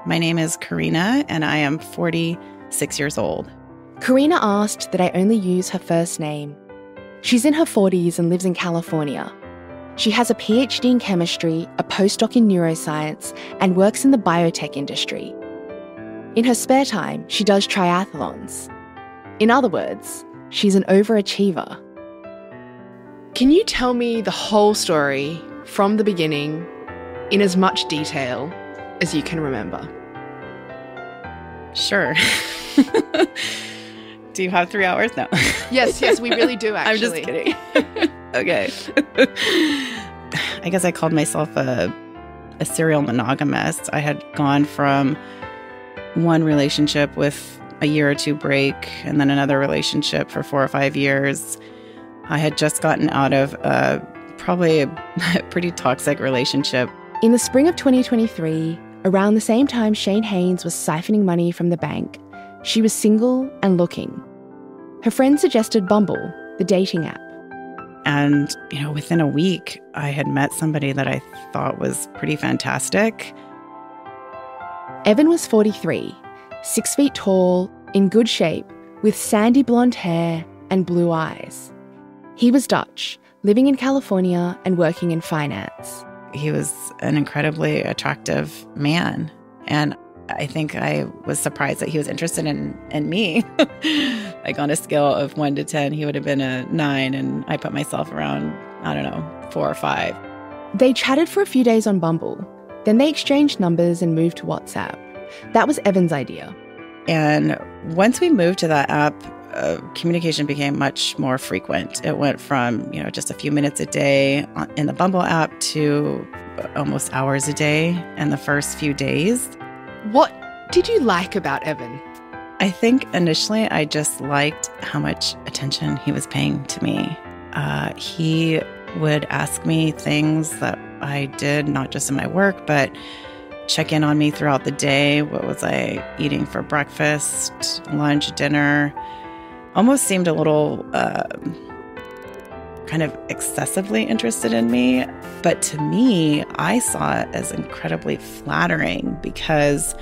My name is Karina, and I am 46 years old. Karina asked that I only use her first name. She's in her 40s and lives in California. She has a PhD in chemistry, a postdoc in neuroscience, and works in the biotech industry. In her spare time, she does triathlons. In other words, she's an overachiever. Can you tell me the whole story from the beginning in as much detail as you can remember? Sure. Do you have 3 hours? No. Yes, we really do, actually. I'm just kidding. Okay. I guess I called myself a serial monogamist. I had gone from one relationship with a year or two break and then another relationship for 4 or 5 years. I had just gotten out of probably a pretty toxic relationship. In the spring of 2023, around the same time Shane Haynes was siphoning money from the bank, she was single and looking. Her friend suggested Bumble, the dating app. And, within a week, I had met somebody that I thought was pretty fantastic. Evan was 43, 6 feet tall, in good shape, with sandy blonde hair and blue eyes. He was Dutch, living in California and working in finance. He was an incredibly attractive man, and I think I was surprised that he was interested in me. Like on a scale of 1 to 10, he would have been a 9, and I put myself around, 4 or 5. They chatted for a few days on Bumble. Then they exchanged numbers and moved to WhatsApp. That was Evan's idea. And once we moved to that app, communication became much more frequent. It went from, just a few minutes a day in the Bumble app to almost hours a day in the first few days. What did you like about Evan? I think initially I just liked how much attention he was paying to me. He would ask me things that I did, not just in my work, but check in on me throughout the day. What was I eating for breakfast, lunch, dinner? Almost seemed a little kind of excessively interested in me. But to me, I saw it as incredibly flattering because,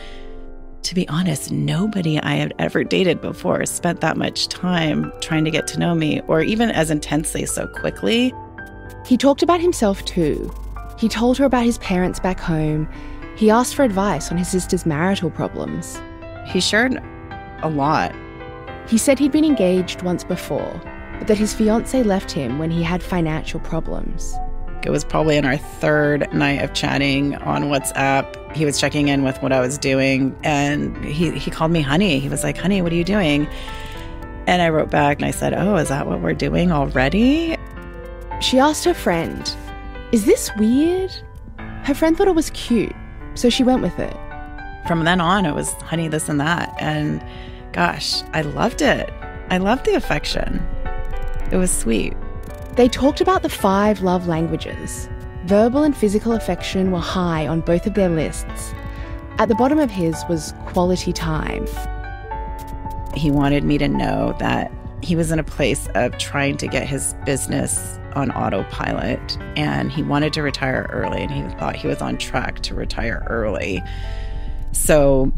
to be honest, nobody I had ever dated before spent that much time trying to get to know me, or even as intensely so quickly. He talked about himself too. He told her about his parents back home. He asked for advice on his sister's marital problems. He shared a lot. He said he'd been engaged once before, but that his fiancée left him when he had financial problems. It was probably in our third night of chatting on WhatsApp. He was checking in with what I was doing, and he called me honey. He was like, honey, what are you doing? And I wrote back and I said, oh, is that what we're doing already? She asked her friend, is this weird? Her friend thought it was cute, so she went with it. From then on, it was honey, this and that. And gosh, I loved it. I loved the affection. It was sweet. They talked about the 5 love languages. Verbal and physical affection were high on both of their lists. At the bottom of his was quality time. He wanted me to know that he was in a place of trying to get his business on autopilot, and he wanted to retire early, and he thought he was on track to retire early. So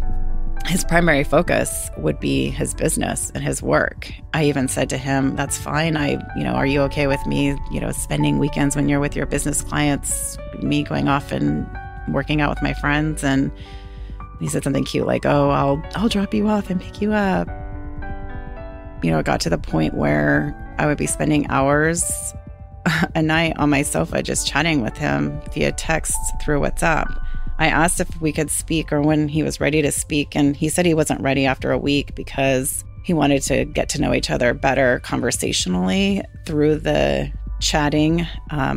his primary focus would be his business and his work. I even said to him, that's fine. Are you okay with me, spending weekends when you're with your business clients, me going off and working out with my friends? And he said something cute like, oh, I'll drop you off and pick you up. It got to the point where I would be spending hours a night on my sofa just chatting with him via text through WhatsApp. I asked if we could speak or when he was ready to speak, and he said he wasn't ready after a week because he wanted to get to know each other better conversationally through the chatting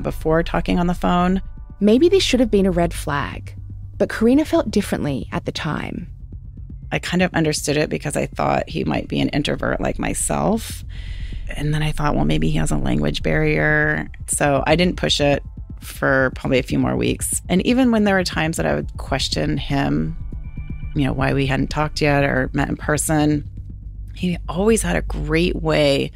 before talking on the phone. Maybe this should have been a red flag, but Karina felt differently at the time. I kind of understood it because I thought he might be an introvert like myself. And then I thought, well, maybe he has a language barrier. So I didn't push it for probably a few more weeks. And even when there were times that I would question him, why we hadn't talked yet or met in person, he always had a great way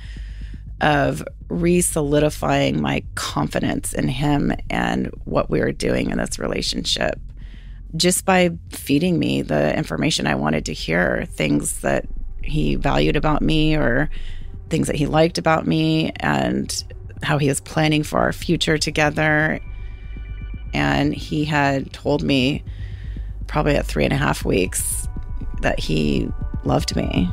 of re-solidifying my confidence in him and what we were doing in this relationship. just by feeding me the information I wanted to hear, things that he valued about me or things that he liked about me and how he was planning for our future together. And he had told me probably at 3.5 weeks that he loved me.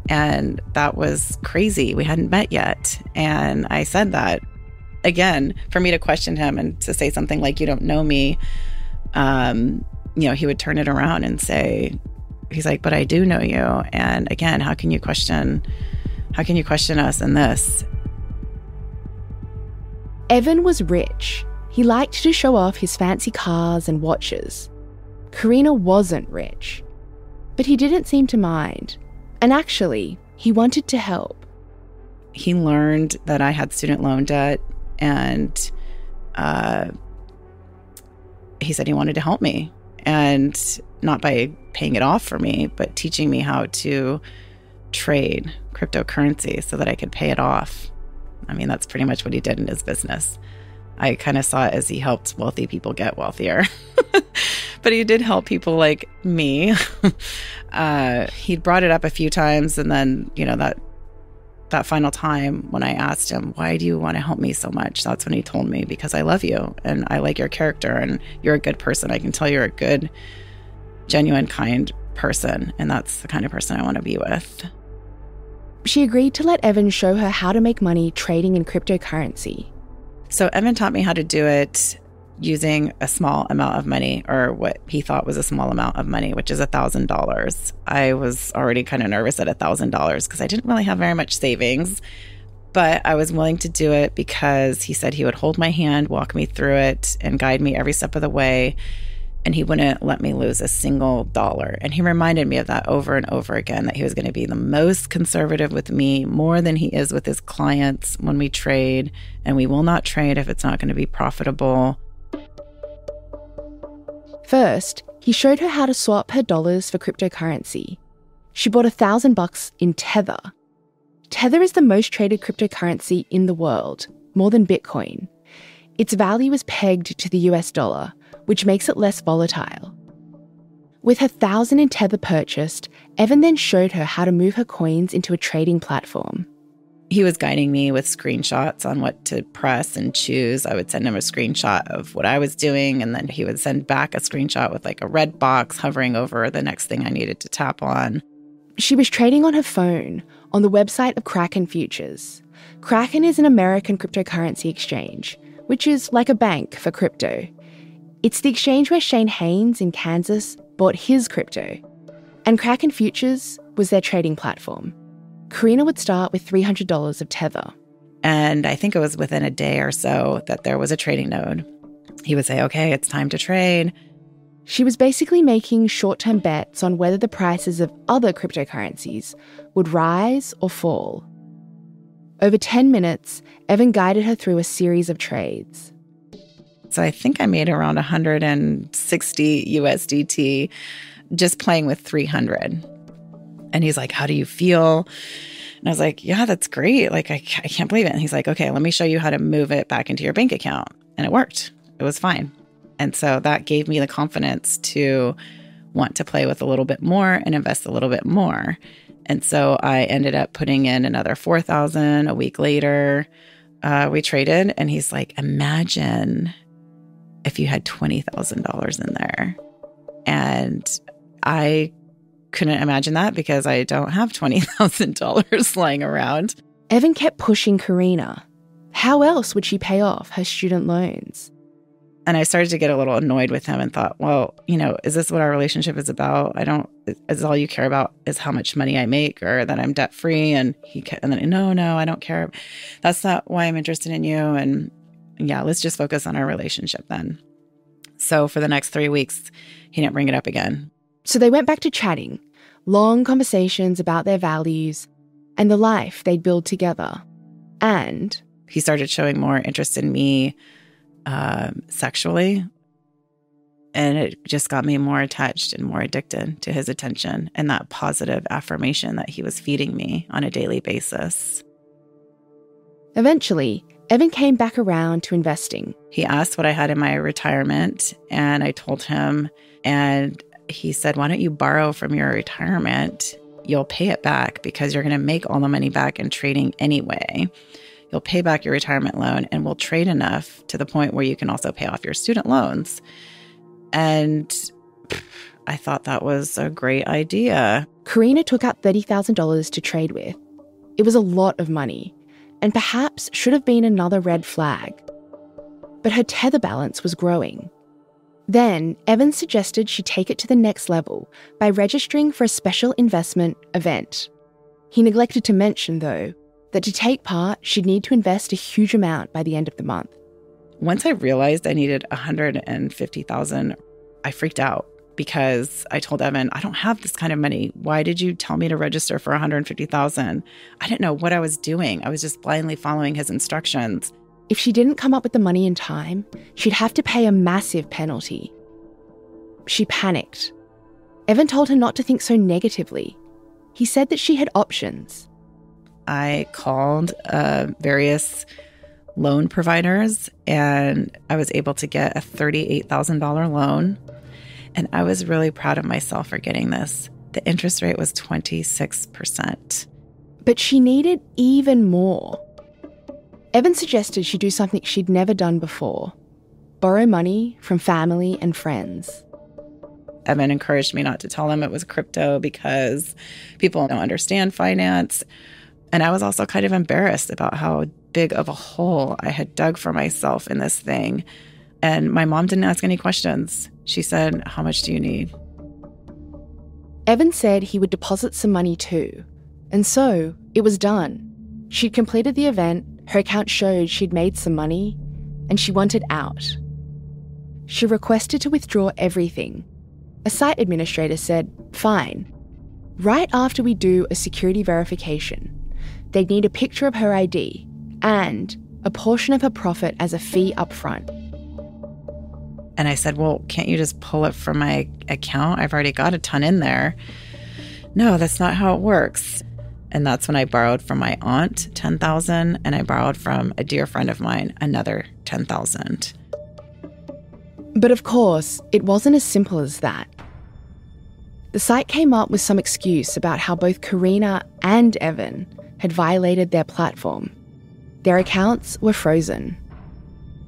And that was crazy. We hadn't met yet. And I said that. Again, for me to question him and to say something like, you don't know me, he would turn it around and say, he's like, but I do know you. And again, how can you question us in this? Evan was rich. He liked to show off his fancy cars and watches. Karina wasn't rich, but he didn't seem to mind. And actually, he wanted to help. He learned that I had student loan debt, and he said he wanted to help me. And not by paying it off for me, but teaching me how to trade cryptocurrency so that I could pay it off. I mean, that's pretty much what he did in his business. I kind of saw it as he helped wealthy people get wealthier. But he did help people like me. He'd brought it up a few times, and then, that final time when I asked him, why do you want to help me so much? That's when he told me, because I love you and I like your character and you're a good person. I can tell you're a good, genuine, kind person. And that's the kind of person I want to be with. She agreed to let Evan show her how to make money trading in cryptocurrency. So Evan taught me how to do it using a small amount of money, or what he thought was a small amount of money, which is $1,000. I was already kind of nervous at $1,000 because I didn't really have very much savings, but I was willing to do it because he said he would hold my hand, walk me through it, and guide me every step of the way. And he wouldn't let me lose a single dollar. And he reminded me of that over and over again, that he was going to be the most conservative with me, more than he is with his clients when we trade. And we will not trade if it's not going to be profitable. First, he showed her how to swap her dollars for cryptocurrency. She bought $1,000 in Tether. Tether is the most traded cryptocurrency in the world, more than Bitcoin. Its value is pegged to the US dollar, which makes it less volatile. With her 1,000 in Tether purchased, Evan then showed her how to move her coins into a trading platform. He was guiding me with screenshots on what to press and choose. I would send him a screenshot of what I was doing, and then he would send back a screenshot with like a red box hovering over the next thing I needed to tap on. She was trading on her phone on the website of Kraken Futures. Kraken is an American cryptocurrency exchange, which is like a bank for crypto. It's the exchange where Shane Haynes in Kansas bought his crypto, and Kraken Futures was their trading platform. Karina would start with $300 of Tether. And I think it was within a day or so that there was a trading node. He would say, okay, it's time to trade. She was basically making short-term bets on whether the prices of other cryptocurrencies would rise or fall. Over 10 minutes, Evan guided her through a series of trades. So I think I made around 160 USDT just playing with 300. And he's like, how do you feel? And I was like, yeah, that's great. Like, I can't believe it. And he's like, okay, let me show you how to move it back into your bank account. And it worked. It was fine. And so that gave me the confidence to want to play with a little bit more and invest a little bit more. And so I ended up putting in another $4,000 a week later. We traded, and he's like, imagine if you had $20,000 in there. And I couldn't imagine that because I don't have $20,000 lying around. Evan kept pushing Karina. How else would she pay off her student loans? And I started to get a little annoyed with him and thought, well, is this what our relationship is about? Is all you care about is how much money I make or that I'm debt free? And then, no, I don't care. That's not why I'm interested in you. And yeah, let's just focus on our relationship then. So for the next 3 weeks, he didn't bring it up again. So they went back to chatting, long conversations about their values and the life they'd build together. And he started showing more interest in me sexually. And it just got me more attached and more addicted to his attention and that positive affirmation that he was feeding me on a daily basis. Eventually, Evan came back around to investing. He asked what I had in my retirement, and I told him, and he said, why don't you borrow from your retirement? You'll pay it back because you're going to make all the money back in trading anyway. You'll pay back your retirement loan and we'll trade enough to the point where you can also pay off your student loans. And I thought that was a great idea. Karina took out $30,000 to trade with. It was a lot of money, and perhaps should have been another red flag. But her tether balance was growing. Then, Evan suggested she take it to the next level by registering for a special investment event. He neglected to mention, though, that to take part, she'd need to invest a huge amount by the end of the month. Once I realized I needed $150,000, I freaked out because I told Evan, I don't have this kind of money. Why did you tell me to register for $150,000? I didn't know what I was doing. I was just blindly following his instructions. If she didn't come up with the money in time, she'd have to pay a massive penalty. She panicked. Evan told her not to think so negatively. He said that she had options. I called various loan providers, and I was able to get a $38,000 loan. And I was really proud of myself for getting this. The interest rate was 26%. But she needed even more. Evan suggested she do something she'd never done before: borrow money from family and friends. Evan encouraged me not to tell them it was crypto because people don't understand finance. And I was also kind of embarrassed about how big of a hole I had dug for myself in this thing. And my mom didn't ask any questions. She said, how much do you need? Evan said he would deposit some money too. And so it was done. She'd completed the event, her account showed she'd made some money, and she wanted out. She requested to withdraw everything. A site administrator said, fine. Right after we do a security verification, they'd need a picture of her ID and a portion of her profit as a fee up front. And I said, well, can't you just pull it from my account? I've already got a ton in there. No, that's not how it works. And that's when I borrowed from my aunt $10,000, and I borrowed from a dear friend of mine another $10,000. But of course, it wasn't as simple as that. The site came up with some excuse about how both Karina and Evan had violated their platform. Their accounts were frozen.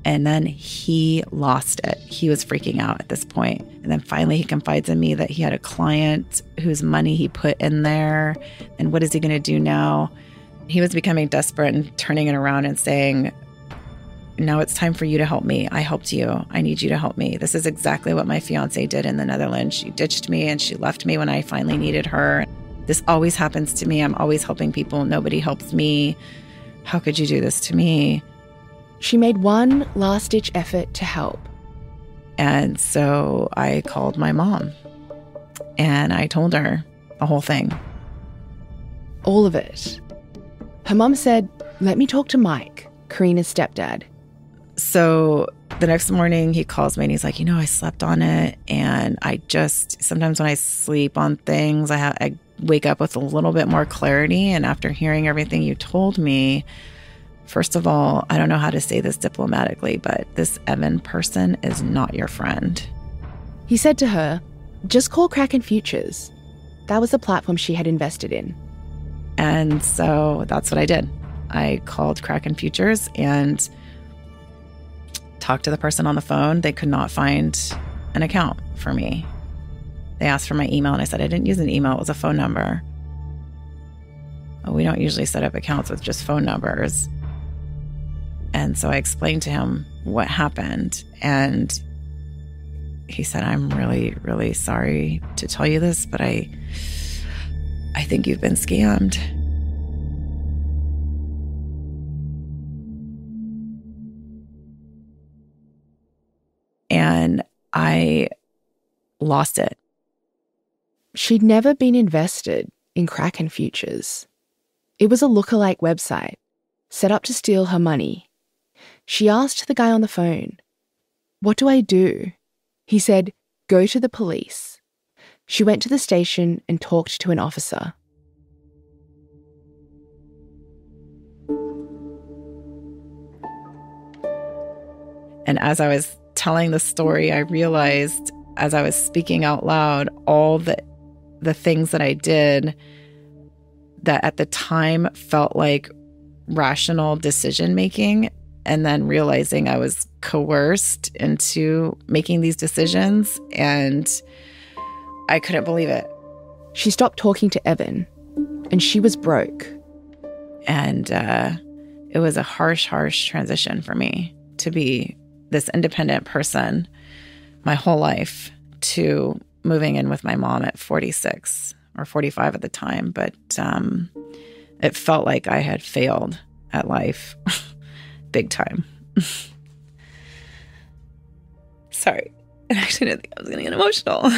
And then he lost it. He was freaking out at this point. And then finally he confides in me that he had a client whose money he put in there. And what is he going to do now? He was becoming desperate and turning it around and saying, now it's time for you to help me. I helped you. I need you to help me. This is exactly what my fiance did in the Netherlands. She ditched me and she left me when I finally needed her. This always happens to me. I'm always helping people. Nobody helps me. How could you do this to me? She made one last-ditch effort to help. And so I called my mom and I told her the whole thing. All of it. Her mum said, let me talk to Mike, Karina's stepdad. So the next morning he calls me and he's like, I slept on it. And sometimes when I sleep on things, I wake up with a little bit more clarity. And after hearing everything you told me, first of all, I don't know how to say this diplomatically, but this Evan person is not your friend. He said to her, just call Kraken Futures. That was the platform she had invested in. And so that's what I did. I called Kraken Futures and talked to the person on the phone. They could not find an account for me. They asked for my email and I said, I didn't use an email. It was a phone number. We don't usually set up accounts with just phone numbers. And so I explained to him what happened. And he said, I'm really, really sorry to tell you this, but I think you've been scammed. And I lost it. She'd never been invested in Kraken Futures. It was a lookalike website set up to steal her money. She asked the guy on the phone, what do I do? He said, go to the police. She went to the station and talked to an officer. And as I was telling the story, I realized as I was speaking out loud, all the things that I did that at the time felt like rational decision making, and then realizing I was coerced into making these decisions, and I couldn't believe it. She stopped talking to Evan, and she was broke. And it was a harsh transition for me to be this independent person my whole life to moving in with my mom at 46 or 45 at the time. But it felt like I had failed at life big time. Sorry. I actually didn't think I was going to get emotional.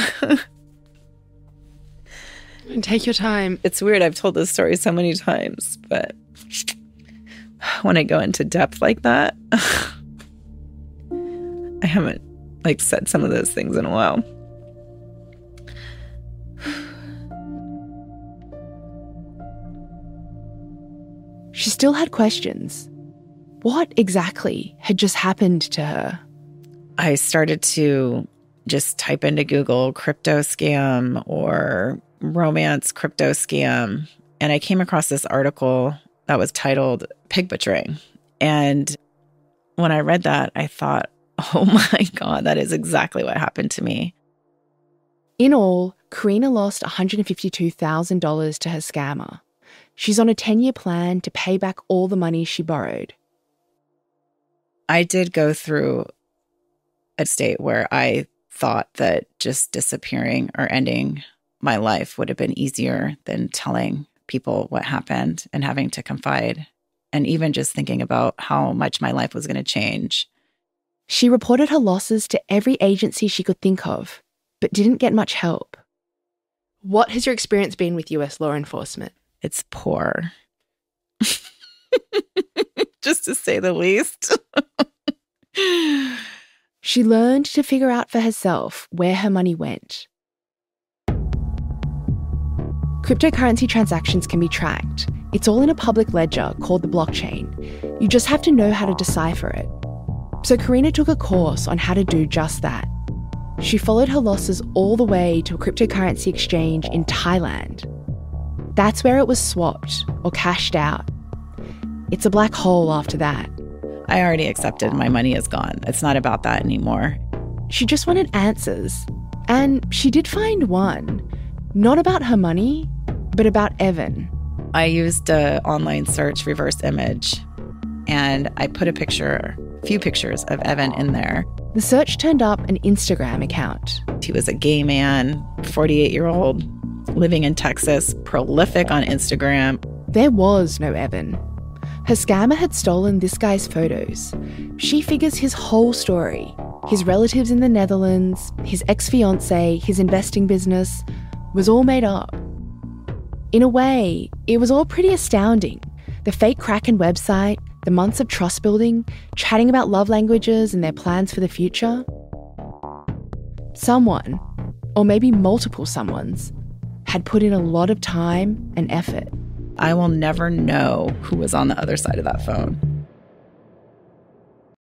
Take your time. It's weird. I've told this story so many times, but when I go into depth like that, I haven't said some of those things in a while. She still had questions. What exactly had just happened to her? I started to just type into Google crypto scam or romance crypto scam, and I came across this article that was titled Pig Butchering. And when I read that, I thought, oh my God, that is exactly what happened to me. In all, Karina lost $152,000 to her scammer. She's on a 10-year plan to pay back all the money she borrowed. I did go through a state where I thought that just disappearing or ending my life would have been easier than telling people what happened and having to confide, and even just thinking about how much my life was going to change. She reported her losses to every agency she could think of, but didn't get much help. What has your experience been with US law enforcement? It's poor. Just to say the least. She learned to figure out for herself where her money went. Cryptocurrency transactions can be tracked. It's all in a public ledger called the blockchain. You just have to know how to decipher it. So Karina took a course on how to do just that. She followed her losses all the way to a cryptocurrency exchange in Thailand. That's where it was swapped or cashed out. It's a black hole after that. I already accepted my money is gone. It's not about that anymore. She just wanted answers. And she did find one. Not about her money, but about Evan. I used an online search reverse image, and I put a few pictures of Evan in there. The search turned up an Instagram account. He was a gay man, 48-year-old, living in Texas, prolific on Instagram. There was no Evan. Her scammer had stolen this guy's photos. She figures his whole story, his relatives in the Netherlands, his ex-fiancé, his investing business, was all made up. In a way, it was all pretty astounding. The fake Kraken website, the months of trust building, chatting about love languages and their plans for the future. Someone, or maybe multiple someones, had put in a lot of time and effort. I will never know who was on the other side of that phone.